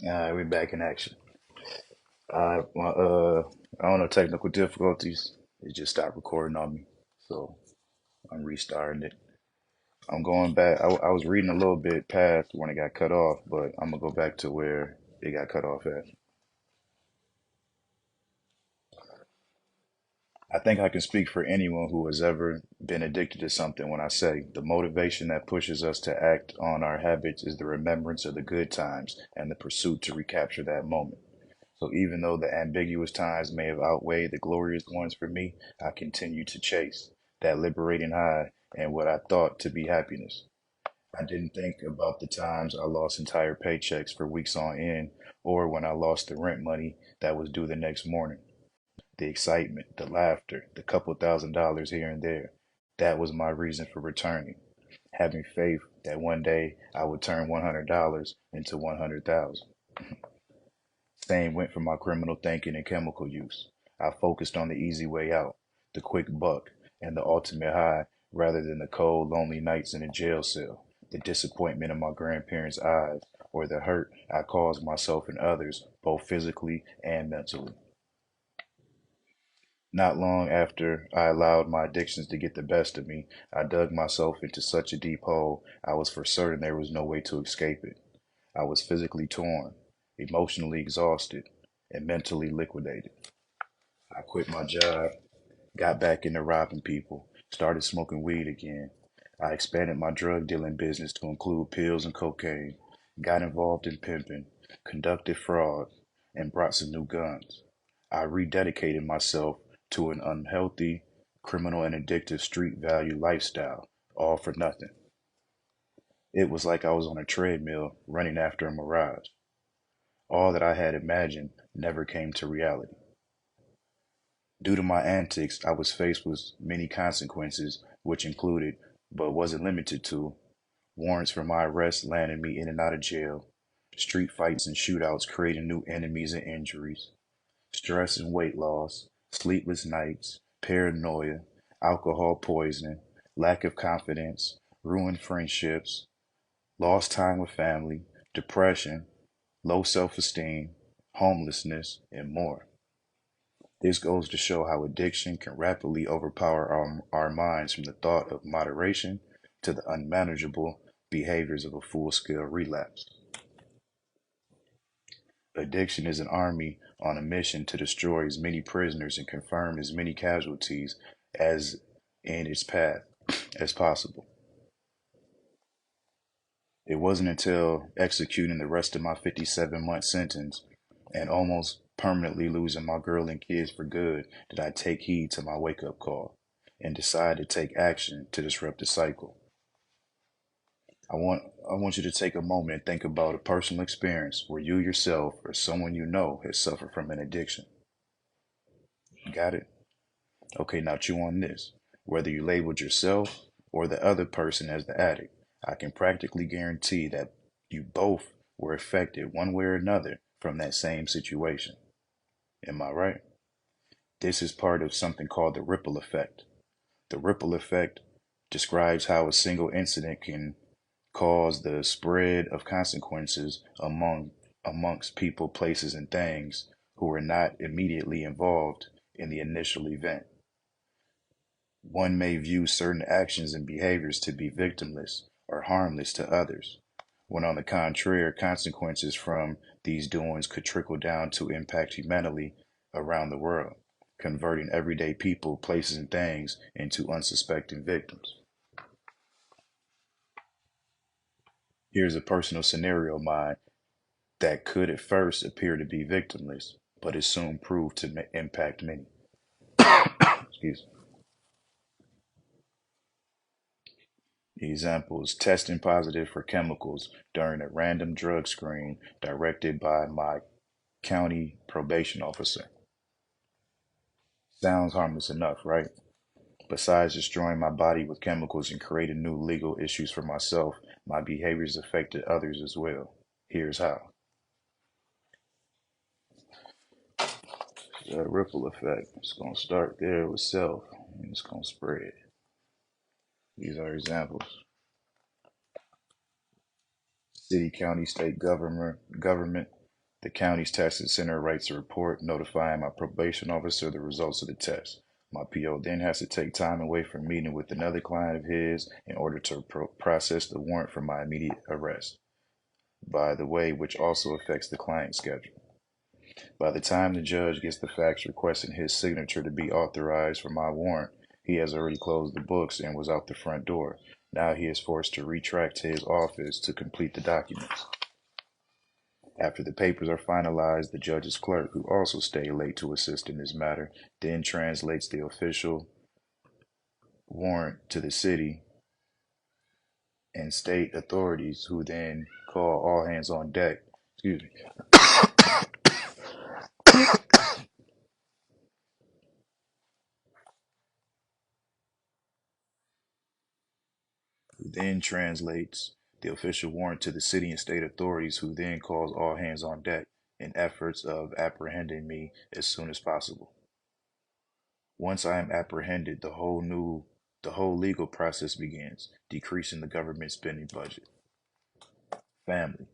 All right, we're back in action. I don't know, technical difficulties. It just stopped recording on me. So I'm restarting it. I'm going back. I was reading a little bit past when it got cut off, but I'm gonna go back to where it got cut off at. I think I can speak for anyone who has ever been addicted to something when I say the motivation that pushes us to act on our habits is the remembrance of the good times and the pursuit to recapture that moment. So even though the ambiguous times may have outweighed the glorious ones for me, I continue to chase that liberating high and what I thought to be happiness. I didn't think about the times I lost entire paychecks for weeks on end, or when I lost the rent money that was due the next morning. The excitement, the laughter, the couple $1,000s here and there. That was my reason for returning, having faith that one day I would turn $100 into 100,000. Same went for my criminal thinking and chemical use. I focused on the easy way out, the quick buck, and the ultimate high rather than the cold, lonely nights in a jail cell, the disappointment in my grandparents' eyes, or the hurt I caused myself and others, both physically and mentally. Not long after I allowed my addictions to get the best of me, I dug myself into such a deep hole I was for certain there was no way to escape it. I was physically torn, emotionally exhausted, and mentally liquidated. I quit my job, got back into robbing people, started smoking weed again. I expanded my drug dealing business to include pills and cocaine, got involved in pimping, conducted fraud, and brought some new guns. I rededicated myself to an unhealthy, criminal, and addictive street value lifestyle, all for nothing. It was like I was on a treadmill running after a mirage. All that I had imagined never came to reality. Due to my antics, I was faced with many consequences, which included, but wasn't limited to, warrants for my arrest landing me in and out of jail, street fights and shootouts creating new enemies and injuries, stress and weight loss, sleepless nights, paranoia, alcohol poisoning, lack of confidence, ruined friendships, lost time with family, depression, low self esteem, homelessness, and more. This goes to show how addiction can rapidly overpower our minds from the thought of moderation to the unmanageable behaviors of a full scale relapse. Addiction is an army on a mission to destroy as many prisoners and confirm as many casualties as in its path as possible. It wasn't until executing the rest of my 57-month sentence and almost permanently losing my girl and kids for good did I take heed to my wake up call and decide to take action to disrupt the cycle. I want you to take a moment and think about a personal experience where you yourself or someone you know has suffered from an addiction. Got it? Okay, now chew on this. Whether you labeled yourself or the other person as the addict, I can practically guarantee that you both were affected one way or another from that same situation. Am I right? This is part of something called the ripple effect. The ripple effect describes how a single incident can cause the spread of consequences amongst people, places, and things who are not immediately involved in the initial event. One may view certain actions and behaviors to be victimless or harmless to others, when on the contrary, consequences from these doings could trickle down to impact humanity around the world, converting everyday people, places, and things into unsuspecting victims. Here's a personal scenario of mine that could at first appear to be victimless, but is soon proved to impact many. Excuse me. Examples: testing positive for chemicals during a random drug screen directed by my county probation officer. Sounds harmless enough, right? Besides destroying my body with chemicals and creating new legal issues for myself, my behaviors affected others as well. Here's how. The ripple effect. It's going to start there with self, and it's going to spread. These are examples. City, county, state government, The county's testing center writes a report notifying my probation officer the results of the test. My PO then has to take time away from meeting with another client of his in order to process the warrant for my immediate arrest, by the way, which also affects the client's schedule. By the time the judge gets the fax requesting his signature to be authorized for my warrant, he has already closed the books and was out the front door. Now he is forced to retract to his office to complete the documents. After the papers are finalized, the judge's clerk, who also stayed late to assist in this matter, then translates the official warrant to the city and state authorities, who then call all hands on deck. Excuse me. Who then translates the official warrant to the city and state authorities, who then calls all hands on deck in efforts of apprehending me as soon as possible. Once I am apprehended, the whole legal process begins, decreasing the government spending budget. Family.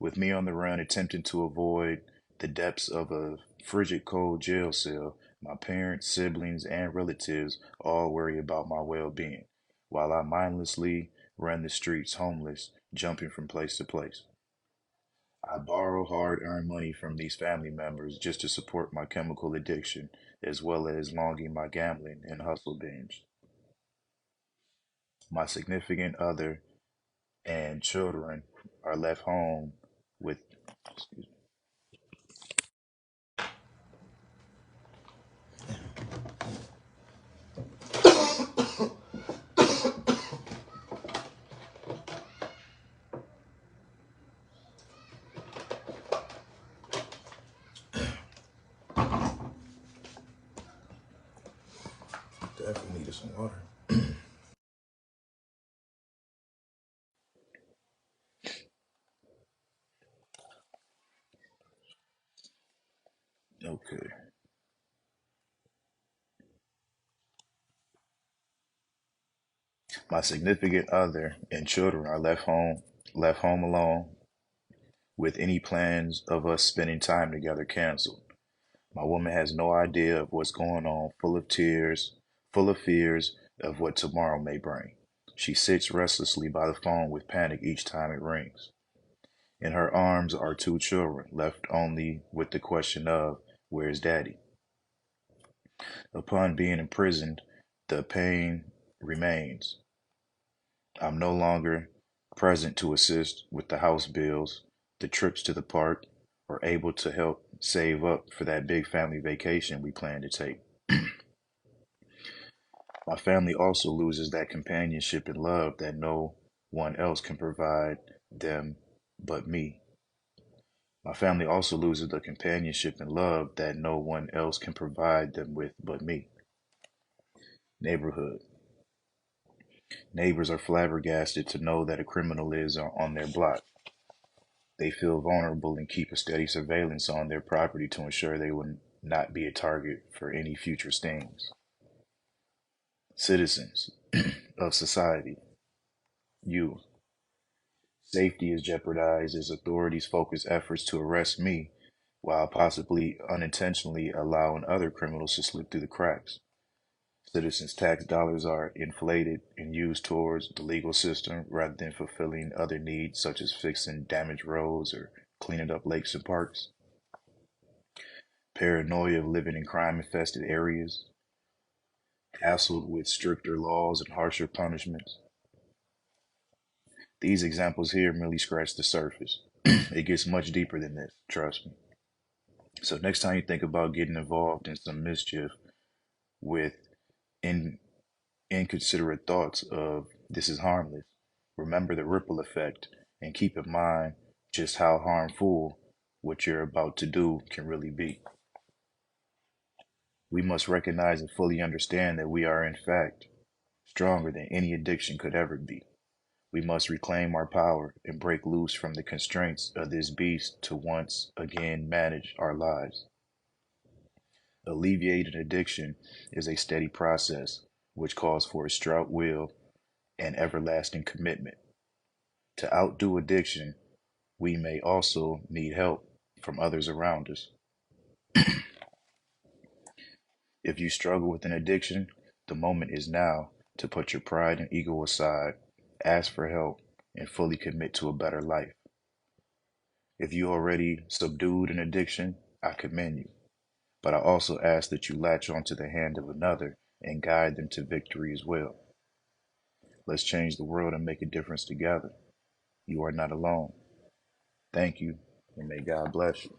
With me on the run attempting to avoid the depths of a frigid cold jail cell, my parents, siblings, and relatives all worry about my well being, while I mindlessly run the streets homeless, jumping from place to place. I borrow hard earned money from these family members just to support my chemical addiction, as well as longing my gambling and hustle binge. My significant other and children are left home with. Definitely needed some water. Okay. My significant other and children are left home alone, with any plans of us spending time together canceled. My woman has no idea of what's going on, full of fears of what tomorrow may bring. She sits restlessly by the phone with panic each time it rings. In her arms are two children, left only with the question of, "Where's Daddy?" Upon being imprisoned, the pain remains. I'm no longer present to assist with the house bills, the trips to the park, or able to help save up for that big family vacation we plan to take. My family also loses that companionship and love that no one else can provide them but me. My family also loses the companionship and love that no one else can provide them with but me. Neighborhood. Neighbors are flabbergasted to know that a criminal lives on their block. They feel vulnerable and keep a steady surveillance on their property to ensure they will not be a target for any future stings. Citizens of society, you. Safety is jeopardized as authorities focus efforts to arrest me while possibly unintentionally allowing other criminals to slip through the cracks. Citizens' tax dollars are inflated and used towards the legal system rather than fulfilling other needs such as fixing damaged roads or cleaning up lakes and parks. Paranoia of living in crime infested areas, hassled with stricter laws and harsher punishments. These examples here merely scratch the surface. It gets much deeper than this, trust me. So, next time you think about getting involved in some mischief with in, inconsiderate thoughts of "this is harmless," remember the ripple effect and keep in mind just how harmful what you're about to do can really be. We must recognize and fully understand that we are, in fact, stronger than any addiction could ever be. We must reclaim our power and break loose from the constraints of this beast to once again manage our lives. Alleviating addiction is a steady process which calls for a stout will and everlasting commitment. To outdo addiction, we may also need help from others around us. If you struggle with an addiction, the moment is now to put your pride and ego aside, ask for help, and fully commit to a better life. If you already subdued an addiction, I commend you. But I also ask that you latch onto the hand of another and guide them to victory as well. Let's change the world and make a difference together. You are not alone. Thank you, and may God bless you.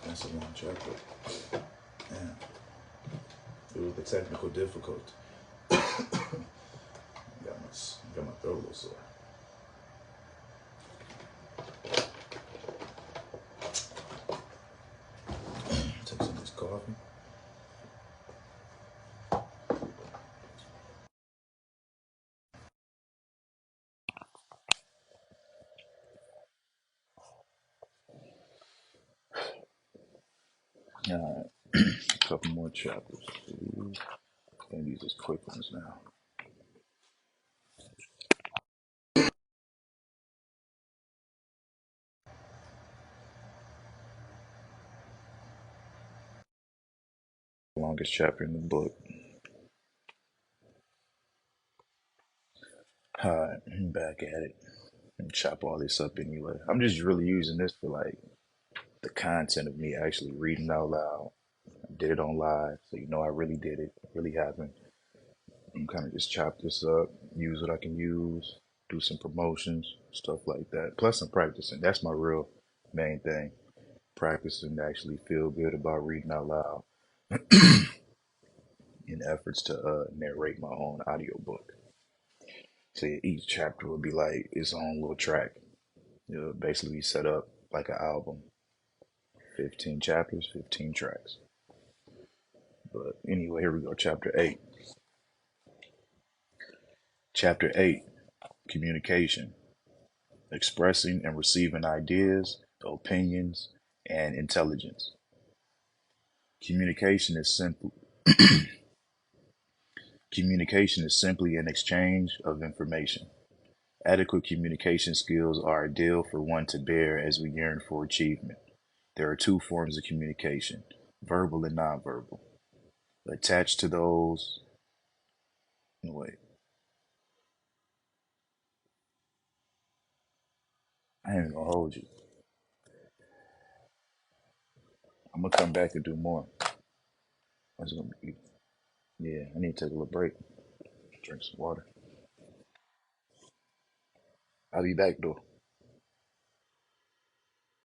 That's a long chapter. Man, it was the technical difficulty. Got my throat a little sore. Take some of this coffee. All right, a couple more chapters. I think these are quick ones now. Longest chapter in the book. All right, I'm back at it. And chop all this up anyway. I'm just really using this for like the content of me actually reading out loud. I did it on live, so you know I really did it. It really happened. I'm kind of just chop this up, use what I can use, do some promotions, stuff like that. Plus, I'm practicing. That's my real main thing. Practicing to actually feel good about reading out loud in efforts to narrate my own audiobook. So yeah, each chapter will be like its own little track. Basically set up like an album. 15 chapters, 15 tracks. But anyway, here we go. Chapter 8. Chapter 8, Communication. Expressing and receiving ideas, opinions, and intelligence. Communication is simple. Communication is simply an exchange of information. Adequate communication skills are ideal for one to bear as we yearn for achievement. There are two forms of communication, verbal and nonverbal. Attached to those, no, wait, I ain't gonna hold you. I'm gonna come back and do more. I was gonna be, yeah, I need to take a little break, drink some water. I'll be back though.